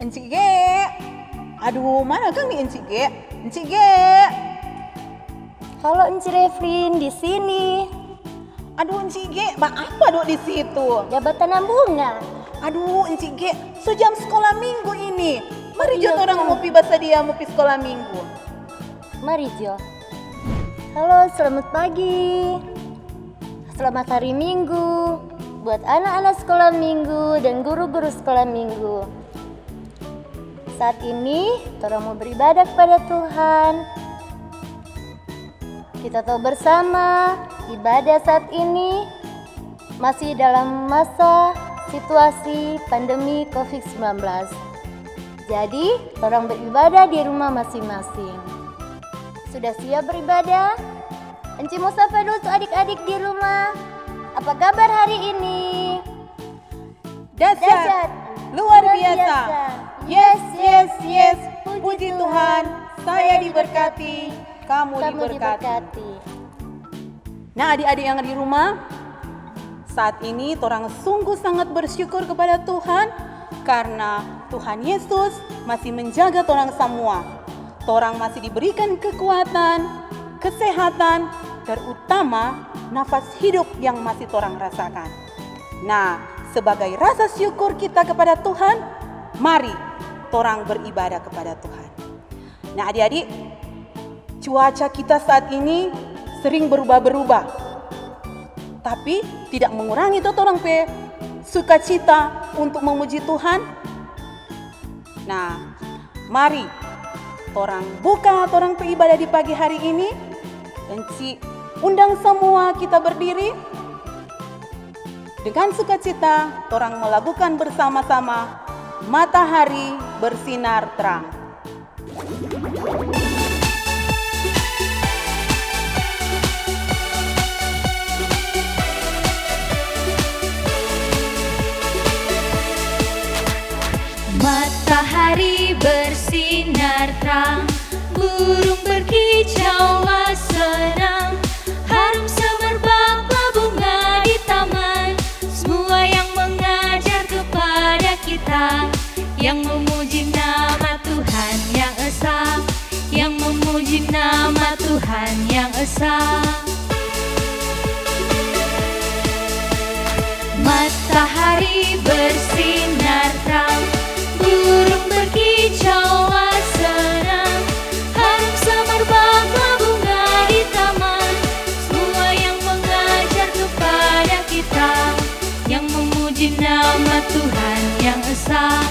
Encik G. Aduh, mana Kang nih Encik G? Encik G. Halo Encik Reflin, di sini. Aduh Encik G, apa dok di situ? Jabatan bunga. Aduh Encik G, sejam sekolah minggu ini. Mari Iya, jod orang Kang. ngopi bahasa dia, ngopi sekolah minggu. Mari Jo. Halo, selamat pagi. Selamat hari Minggu buat anak-anak sekolah minggu dan guru-guru sekolah minggu. Saat ini, kita mau beribadah kepada Tuhan. Kita tahu bersama, ibadah saat ini masih dalam masa situasi pandemi COVID-19. Jadi, orang beribadah di rumah masing-masing. Sudah siap beribadah? Enci mau sapa dulu tuh adik-adik di rumah. Apa kabar hari ini? Dahsyat, luar biasa. Yes, yes, yes. Puji Tuhan, saya diberkati, kamu diberkati. Nah adik-adik yang di rumah, saat ini torang sungguh sangat bersyukur kepada Tuhan karena Tuhan Yesus masih menjaga torang semua. Torang masih diberikan kekuatan, kesehatan, terutama nafas hidup yang masih torang rasakan. Nah, sebagai rasa syukur kita kepada Tuhan, mari torang beribadah kepada Tuhan. Nah adik-adik, cuaca kita saat ini sering berubah-berubah, tapi tidak mengurangi torang pe sukacita untuk memuji Tuhan. Nah, mari torang buka torang pe ibadah di pagi hari ini. Enci undang semua kita berdiri. Dengan sukacita torang melakukan bersama-sama matahari bersinar terang. Matahari bersinar terang, burung berkicaulah senang, harum semerbaklah bunga di taman. Semua yang mengajar kepada kita, yang memuji nama Tuhan yang esa, yang memuji nama Tuhan yang esa. Matahari bersinar terang, burung berkicaulah senang, harum semerbaklah bunga di taman. Semua yang mengajar kepada kita, yang memuji nama Tuhan yang esa,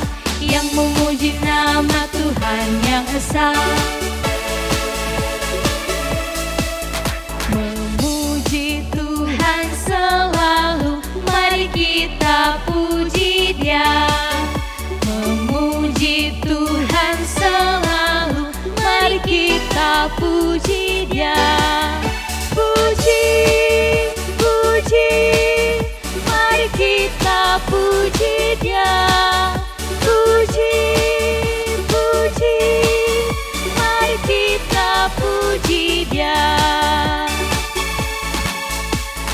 yang memuji nama Tuhan yang esa. Memuji Tuhan selalu, mari kita puji Dia. Memuji Tuhan selalu, mari kita puji Dia. Puji, puji, mari kita puji Dia. Puji, puji, mari kita puji Dia.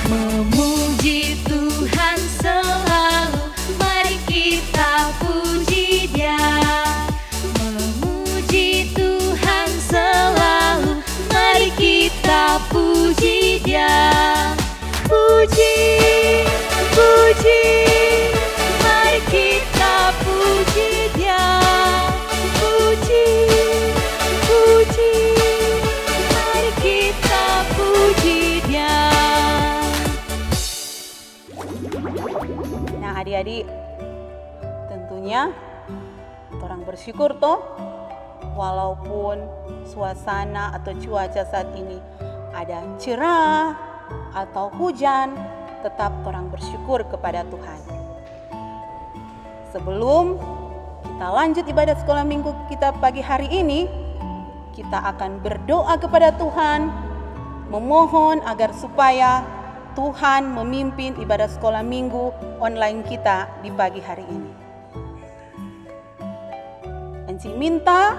Memuji Tuhan selalu, mari kita puji Dia. Memuji Tuhan selalu, mari kita puji Dia. Puji, puji, mari kita puji Dia. Puji, puji, mari kita puji Dia. Nah adik-adik, tentunya orang bersyukur toh, walaupun suasana atau cuaca saat ini ada cerah atau hujan, tetap orang bersyukur kepada Tuhan. Sebelum kita lanjut ibadah sekolah minggu kita pagi hari ini, kita akan berdoa kepada Tuhan, memohon agar supaya Tuhan memimpin ibadah sekolah minggu online kita di pagi hari ini. Enci minta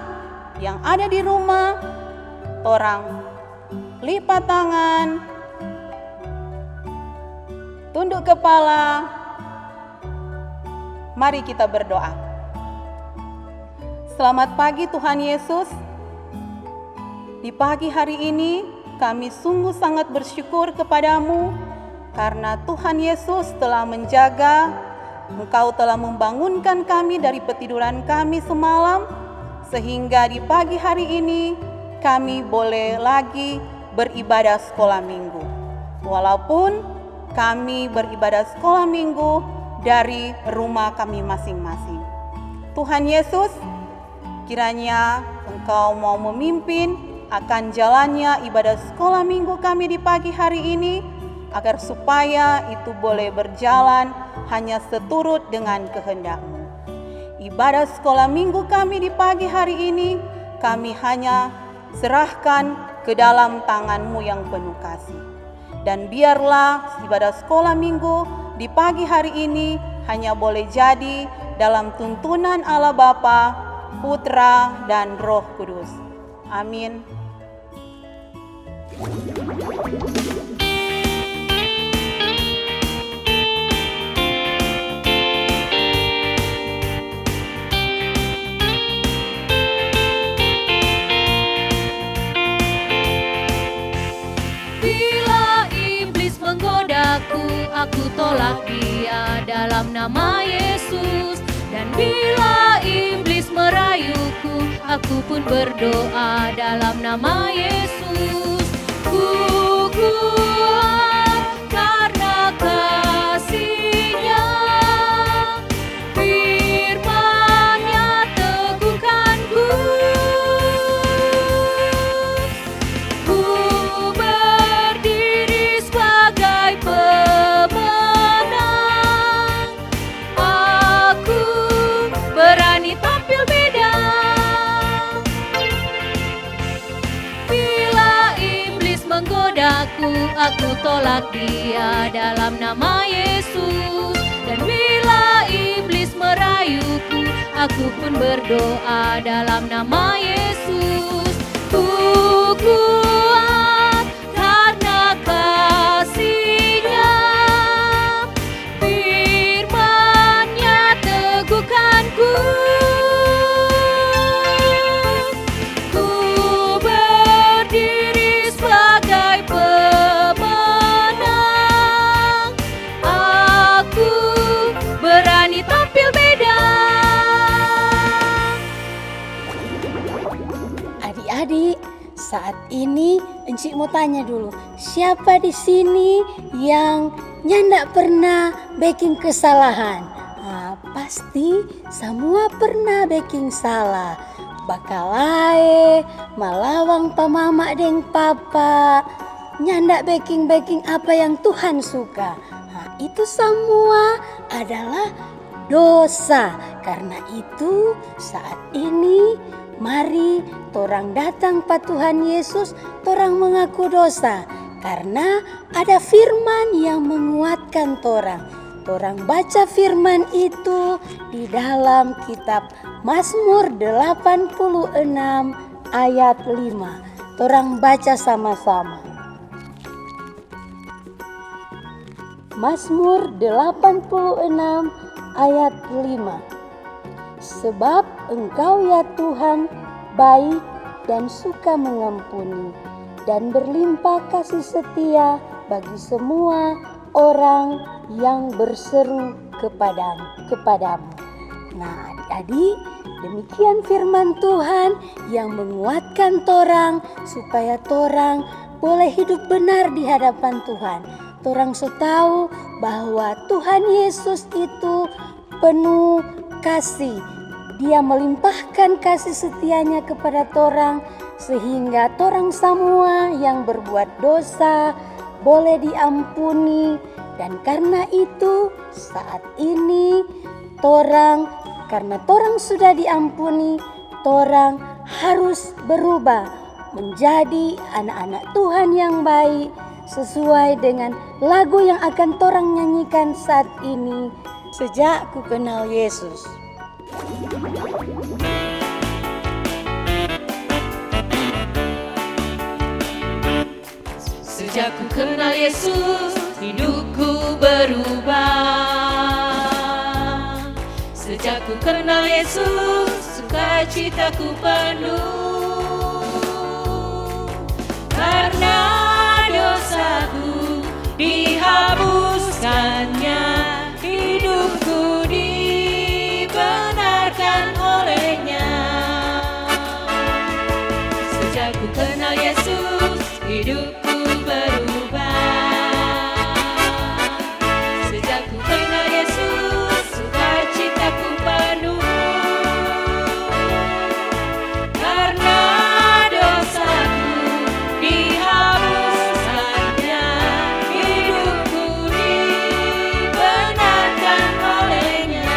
yang ada di rumah, orang lipat tangan, tunduk kepala, mari kita berdoa. Selamat pagi Tuhan Yesus. Di pagi hari ini kami sungguh sangat bersyukur kepadamu karena Tuhan Yesus telah menjaga, Engkau telah membangunkan kami dari petiduran kami semalam, sehingga di pagi hari ini kami boleh lagi beribadah sekolah minggu. Walaupun kami beribadah sekolah minggu dari rumah kami masing-masing. Tuhan Yesus, kiranya Engkau mau memimpin akan jalannya ibadah sekolah minggu kami di pagi hari ini, agar supaya itu boleh berjalan hanya seturut dengan kehendak-Mu. Ibadah sekolah minggu kami di pagi hari ini, kami hanya serahkan ke dalam tangan-Mu yang penuh kasih. Dan biarlah ibadah sekolah minggu di pagi hari ini hanya boleh jadi dalam tuntunan Allah Bapa, Putra, dan Roh Kudus. Amin. Aku tolak dia dalam nama Yesus. Dan bila iblis merayuku, aku pun berdoa dalam nama Yesus. Ku kuat karena kasih-Nya, firman-Nya teguhkanku. Ku berdiri sebagai aku tolak dia dalam nama Yesus. Dan bila iblis merayuku, aku pun berdoa dalam nama Yesus. Ku kuat karena kasih-Nya, firman-Nya teguhkanku. Adik, saat ini Encik mau tanya dulu, siapa di sini yang ndak pernah bikin kesalahan? Pasti semua pernah bikin salah. Bakalae, malawang pamama deng papa, nyandak baking apa yang Tuhan suka. Itu semua adalah dosa. Karena itu saat ini mari torang datang pa Tuhan Yesus, torang mengaku dosa. Karena ada firman yang menguatkan torang. Torang baca firman itu di dalam kitab Mazmur 86 ayat 5. Torang baca sama-sama. Mazmur 86 ayat 5. Sebab Engkau ya Tuhan baik dan suka mengampuni dan berlimpah kasih setia bagi semua orang yang berseru kepadamu. Nah, adik-adik, demikian firman Tuhan yang menguatkan torang supaya torang boleh hidup benar di hadapan Tuhan. Torang so tahu bahwa Tuhan Yesus itu penuh kasih. Dia melimpahkan kasih setianya kepada torang sehingga torang semua yang berbuat dosa boleh diampuni. Dan karena itu saat ini karena torang sudah diampuni, torang harus berubah menjadi anak-anak Tuhan yang baik sesuai dengan lagu yang akan torang nyanyikan saat ini. Sejak ku kenal Yesus. Sejak ku kenal Yesus, hidupku berubah. Sejak ku kenal Yesus, sukacitaku penuh. Karena dosaku dihapuskannya, hidupku dibenarkan olehnya. Sejak ku kenal Yesus, hidupku berubah. Sejak ku kenal Yesus, sukacitaku penuh. Karena dosaku dihapuskannya, hidupku dibenarkan olehnya.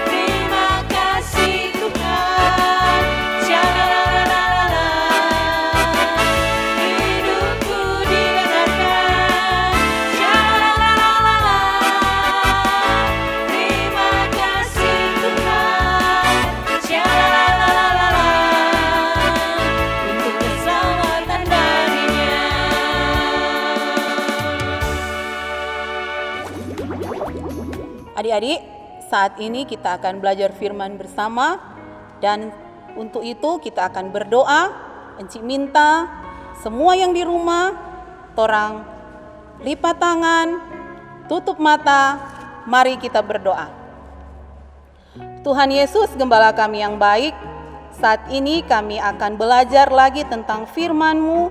Terima kasih Tuhan. Hidupku dibenarkan. Terima kasih Tuhan. Untuk keselamatan darinya. Adik-adik, saat ini kita akan belajar firman bersama, dan untuk itu kita akan berdoa. Encik minta semua yang di rumah, torang lipat tangan, tutup mata, mari kita berdoa. Tuhan Yesus, Gembala kami yang baik, saat ini kami akan belajar lagi tentang firman-Mu.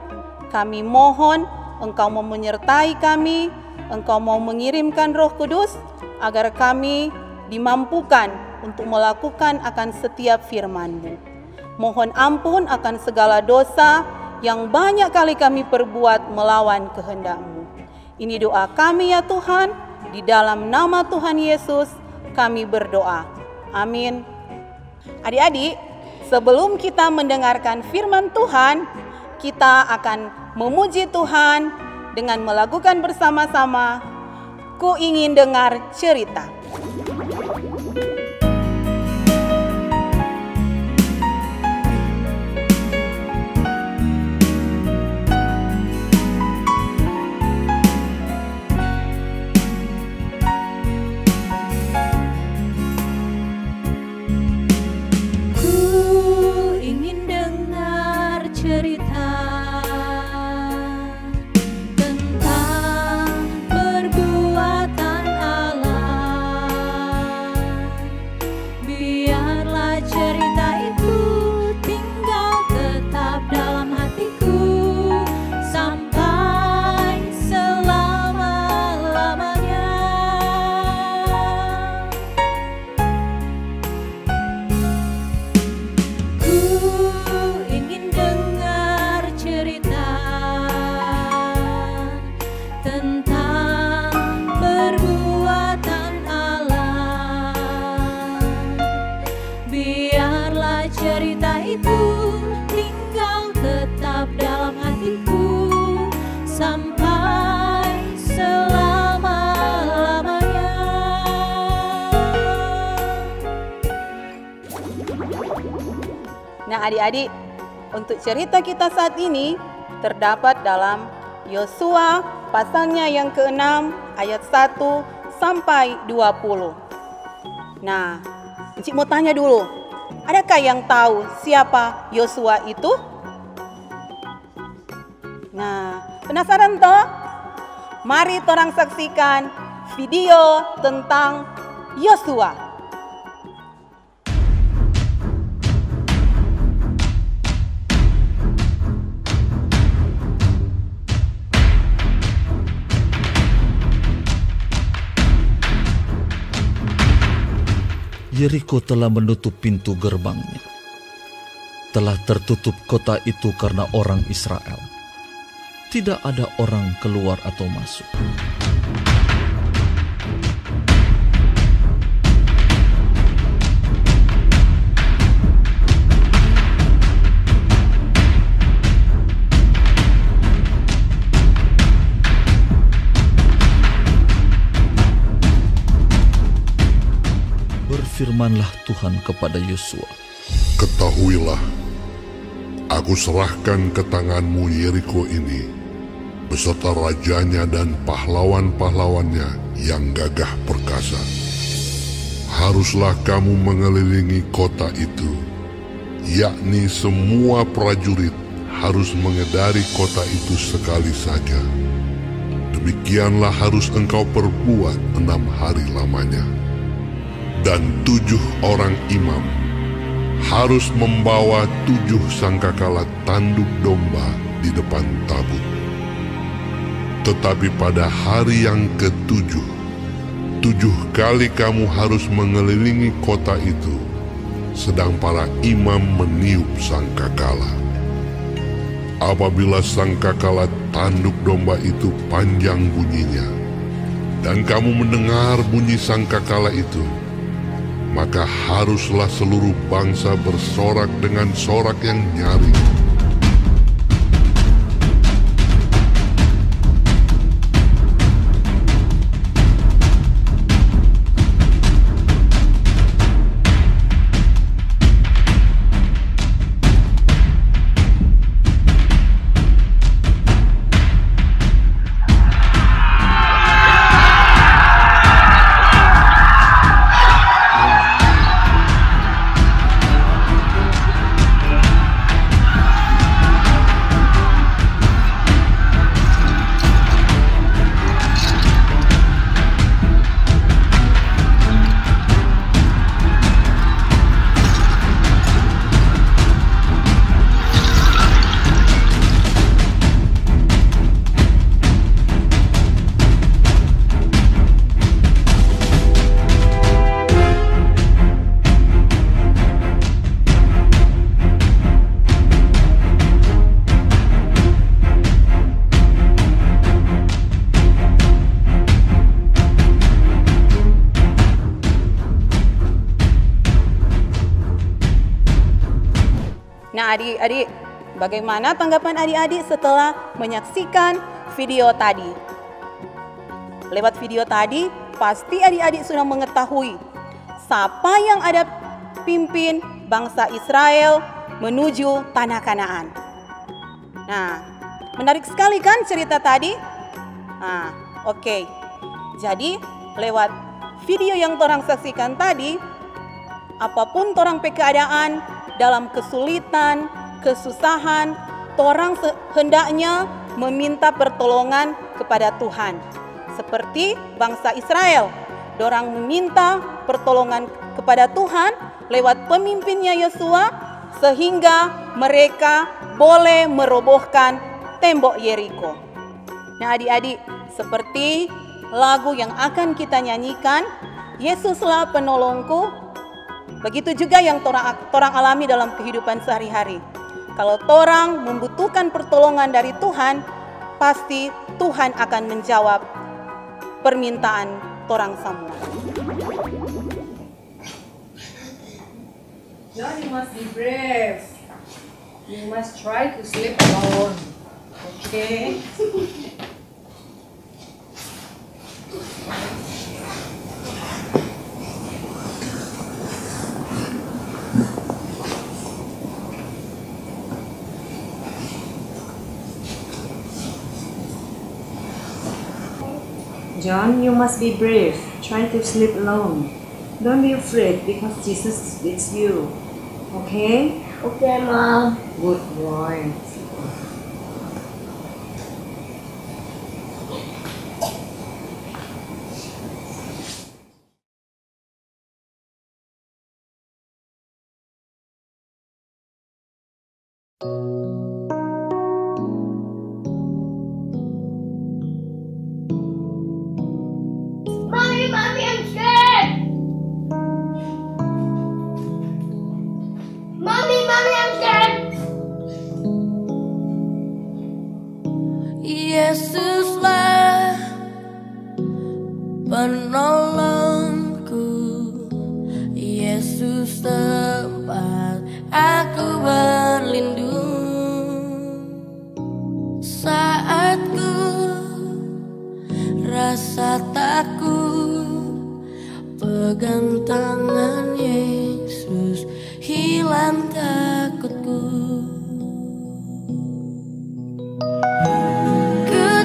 Kami mohon Engkau mau menyertai kami, Engkau mau mengirimkan Roh Kudus, agar kami dimampukan untuk melakukan akan setiap firman-Mu. Mohon ampun akan segala dosa yang banyak kali kami perbuat melawan kehendak-Mu. Ini doa kami ya Tuhan, di dalam nama Tuhan Yesus kami berdoa. Amin. Adik-adik, sebelum kita mendengarkan firman Tuhan, kita akan memuji Tuhan dengan melakukan bersama-sama Ku Ingin Dengar Cerita. Ku ingin dengar cerita tentang perbuatan Allah. Biarlah cerita itu tinggal tetap dalam hatiku sampai selama-lamanya. Ku ingin dengar cerita tentang perbuatan Allah. Biarlah cerita itu tinggal tetap dalam hatiku sampai selama-lamanya. Nah adik-adik, untuk cerita kita saat ini terdapat dalam Yosua pasalnya yang ke-6 ayat 1 sampai 20. Nah, Encik mau tanya dulu, adakah yang tahu siapa Yosua itu? Nah, penasaran toh? Mari torang saksikan video tentang Yosua. Yeriko telah menutup pintu gerbangnya. Telah tertutup kota itu karena orang Israel. Tidak ada orang keluar atau masuk. Berfirmanlah Tuhan kepada Yosua, Ketahuilah, aku serahkan ke tanganmu Yeriko ini, beserta rajanya dan pahlawan-pahlawannya yang gagah perkasa. Haruslah kamu mengelilingi kota itu, yakni semua prajurit harus mengedari kota itu sekali saja. Demikianlah harus engkau perbuat 6 hari lamanya. Dan 7 orang imam harus membawa 7 sangkakala tanduk domba di depan tabut. Tetapi pada hari yang ke-7, 7 kali kamu harus mengelilingi kota itu, sedang para imam meniup sangkakala. Apabila sangkakala tanduk domba itu panjang bunyinya, dan kamu mendengar bunyi sangkakala itu, maka haruslah seluruh bangsa bersorak dengan sorak yang nyaring. Nah adik-adik, bagaimana tanggapan adik-adik setelah menyaksikan video tadi? Lewat video tadi, pasti adik-adik sudah mengetahui siapa yang ada pimpin bangsa Israel menuju tanah Kanaan. Nah, menarik sekali kan cerita tadi? Nah, oke. Jadi, lewat video yang torang saksikan tadi, apapun torang keadaan, dalam kesulitan, kesusahan, torang hendaknya meminta pertolongan kepada Tuhan. Seperti bangsa Israel, dorang meminta pertolongan kepada Tuhan lewat pemimpinnya Yosua, sehingga mereka boleh merobohkan tembok Yeriko. Nah adik-adik, seperti lagu yang akan kita nyanyikan, Yesuslah penolongku, begitu juga yang torang alami dalam kehidupan sehari-hari. Kalau torang membutuhkan pertolongan dari Tuhan, pasti Tuhan akan menjawab permintaan torang semua. John, you must be brave. You must try to sleep alone. Okay? John, you must be brave. Try to sleep alone. Don't be afraid because Jesus is with you. Okay? Okay, Mom. Good boy. Mommy, I'm scared. Mommy, I'm scared. Yesuslah penolongku, Yesus tempat aku berlindung. Saat ku rasa takut, pegang tangan Yesus, hilang takutku. Ku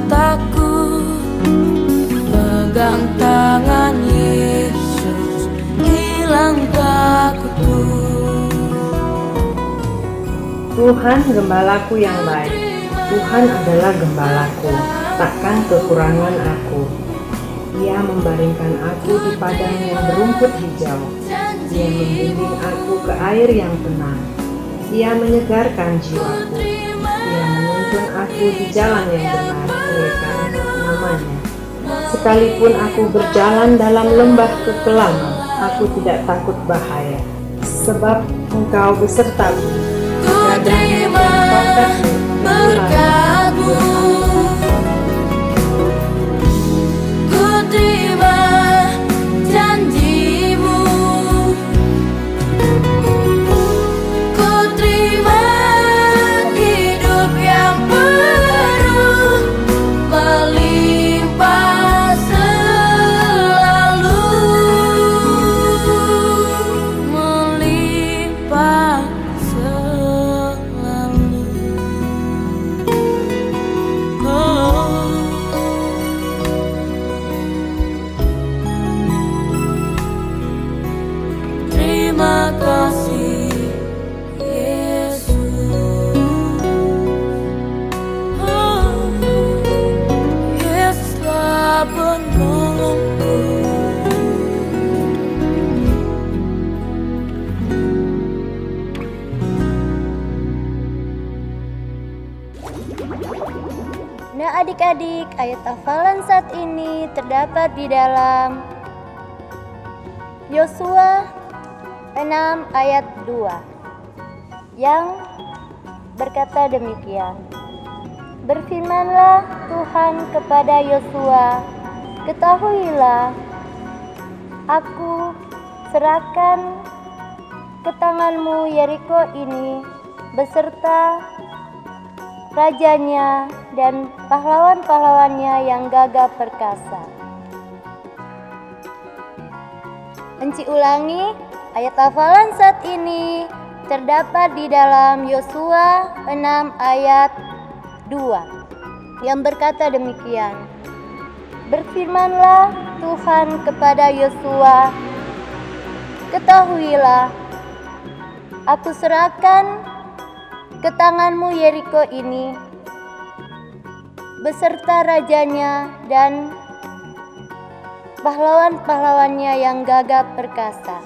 takut, pegang tangan Yesus, hilang takutku. Tuhan gembalaku yang baik, Tuhan adalah gembalaku, takkan kekurangan aku. Ia membaringkan aku di padang yang berumput hijau, Dia membimbing aku ke air yang tenang. Ia menyegarkan jiwaku, Ia menuntun aku di jalan yang benar oleh karena namanya. Sekalipun aku berjalan dalam lembah kekelaman, aku tidak takut bahaya, sebab Engkau besertaku. Ku terima berkat-Mu, ku terima janji-Mu, ku terima hidup yang penuh melimpah selalu, melimpah selalu. Oh. Terima kasih Yesus. Oh, Yesuslah penolongku. Nah adik-adik, ayat hafalan saat ini terdapat di dalam Yosua 6 ayat 2 yang berkata demikian. Berfirmanlah Tuhan kepada Yosua, ketahuilah, aku serahkan ke tanganmu Yeriko ini beserta rajanya dan pahlawan-pahlawannya yang gagah perkasa. Enci ulangi, ayat hafalan saat ini terdapat di dalam Yosua 6 ayat 2 yang berkata demikian. Berfirmanlah Tuhan kepada Yosua, ketahuilah, aku serahkan ke tanganmu Yeriko ini beserta rajanya dan pahlawan-pahlawannya yang gagah perkasa.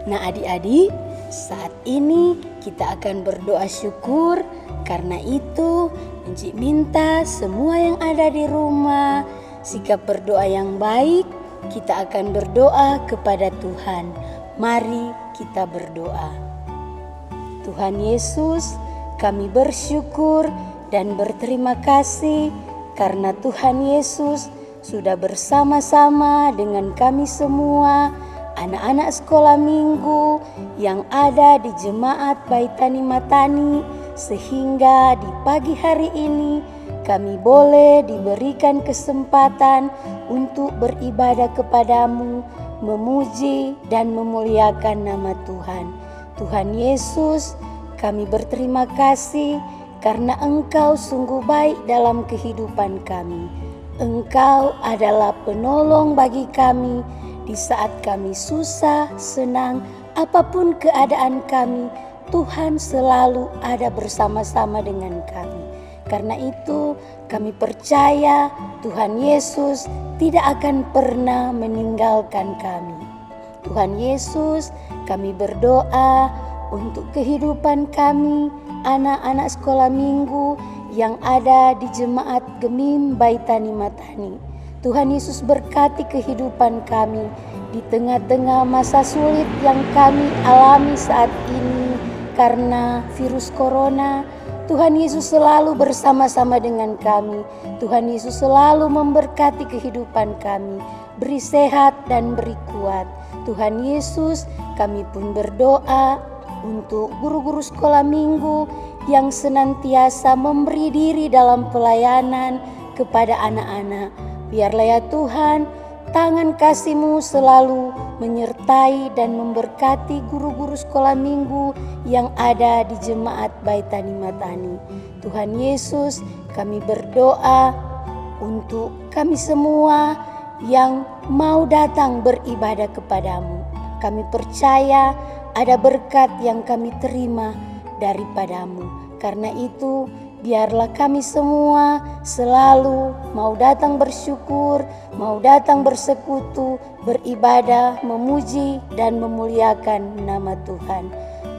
Nah adik-adik, saat ini kita akan berdoa syukur. Karena itu Enci minta semua yang ada di rumah sikap berdoa yang baik. Kita akan berdoa kepada Tuhan. Mari kita berdoa. Tuhan Yesus, kami bersyukur dan berterima kasih karena Tuhan Yesus sudah bersama-sama dengan kami semua, anak-anak sekolah minggu yang ada di Jemaat Baitani Matani, sehingga di pagi hari ini kami boleh diberikan kesempatan untuk beribadah kepadamu, memuji dan memuliakan nama Tuhan. Tuhan Yesus, kami berterima kasih karena Engkau sungguh baik dalam kehidupan kami. Engkau adalah penolong bagi kami di saat kami susah, senang, apapun keadaan kami. Tuhan selalu ada bersama-sama dengan kami. Karena itu kami percaya Tuhan Yesus tidak akan pernah meninggalkan kami. Tuhan Yesus, kami berdoa untuk kehidupan kami, anak-anak sekolah minggu yang ada di Jemaat Gemim Baitani Matani. Tuhan Yesus berkati kehidupan kami di tengah-tengah masa sulit yang kami alami saat ini karena virus corona. Tuhan Yesus selalu bersama-sama dengan kami. Tuhan Yesus selalu memberkati kehidupan kami, beri sehat dan beri kuat. Tuhan Yesus, kami pun berdoa untuk guru-guru sekolah minggu yang senantiasa memberi diri dalam pelayanan kepada anak-anak. Biarlah ya Tuhan, tangan kasih-Mu selalu menyertai dan memberkati guru-guru sekolah minggu yang ada di Jemaat Baitani Matani. Tuhan Yesus, kami berdoa untuk kami semua yang mau datang beribadah kepadamu. Kami percaya ada berkat yang kami terima daripadamu. Karena itu, biarlah kami semua selalu mau datang bersyukur, mau datang bersekutu, beribadah, memuji dan memuliakan nama Tuhan.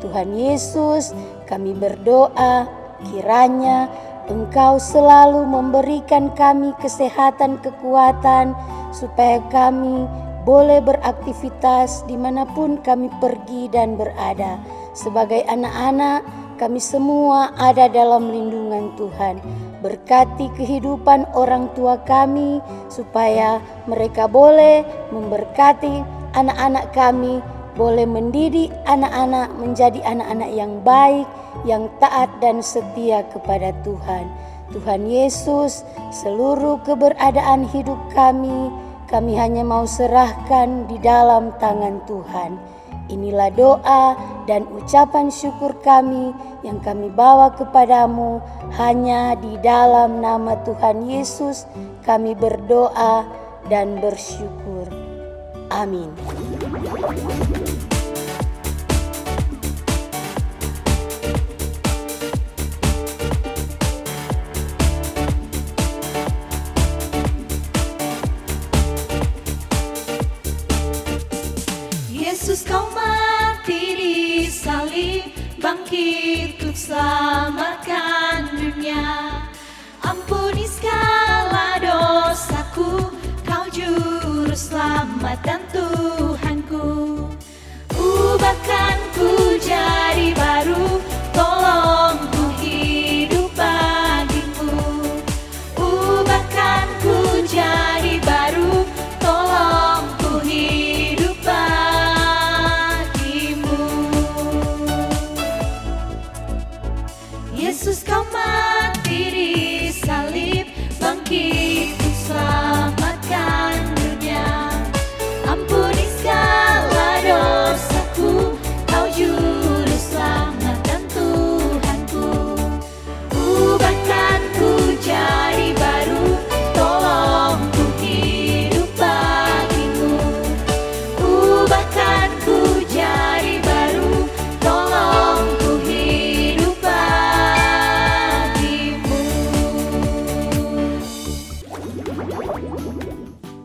Tuhan Yesus, kami berdoa kiranya Engkau selalu memberikan kami kesehatan, kekuatan, supaya kami boleh beraktivitas dimanapun kami pergi dan berada. Sebagai anak-anak, kami semua ada dalam lindungan Tuhan. Berkati kehidupan orang tua kami, supaya mereka boleh memberkati anak-anak kami, boleh mendidik anak-anak menjadi anak-anak yang baik, yang taat dan setia kepada Tuhan. Tuhan Yesus, seluruh keberadaan hidup kami hanya mau serahkan di dalam tangan Tuhan. Inilah doa dan ucapan syukur kami yang kami bawa kepadamu. Hanya di dalam nama Tuhan Yesus kami berdoa dan bersyukur. Amin. Yesus, kau mati di salib, bangkit untuk selamatkan dunia. Ampuni segala dosaku, kau juru selamat dan Tuhanku. Ubahkan ku jadi baru, tolong ku hidup bagimu. Ubahkan ku jadi baru, tolong ku hidup bagimu. Yesus, kau mati di salib, bangkit untuk selamatkan dunia. Ampuni segala dosaku, kau juru selamat dan Tuhanku. Ubahkan ku jadi baru, tolong ku hidup bagimu. Ubahkan ku jadi baru, tolong ku hidup bagimu.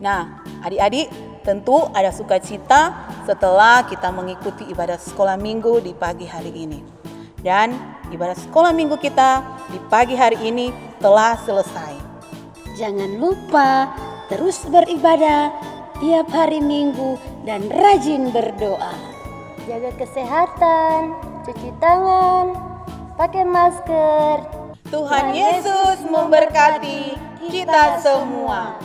Nah, adik-adik, tentu ada sukacita setelah kita mengikuti ibadah sekolah minggu di pagi hari ini. Dan ibadah sekolah minggu kita di pagi hari ini telah selesai. Jangan lupa terus beribadah tiap hari Minggu dan rajin berdoa. Jaga kesehatan, cuci tangan, pakai masker. Tuhan Yesus memberkati kita semua.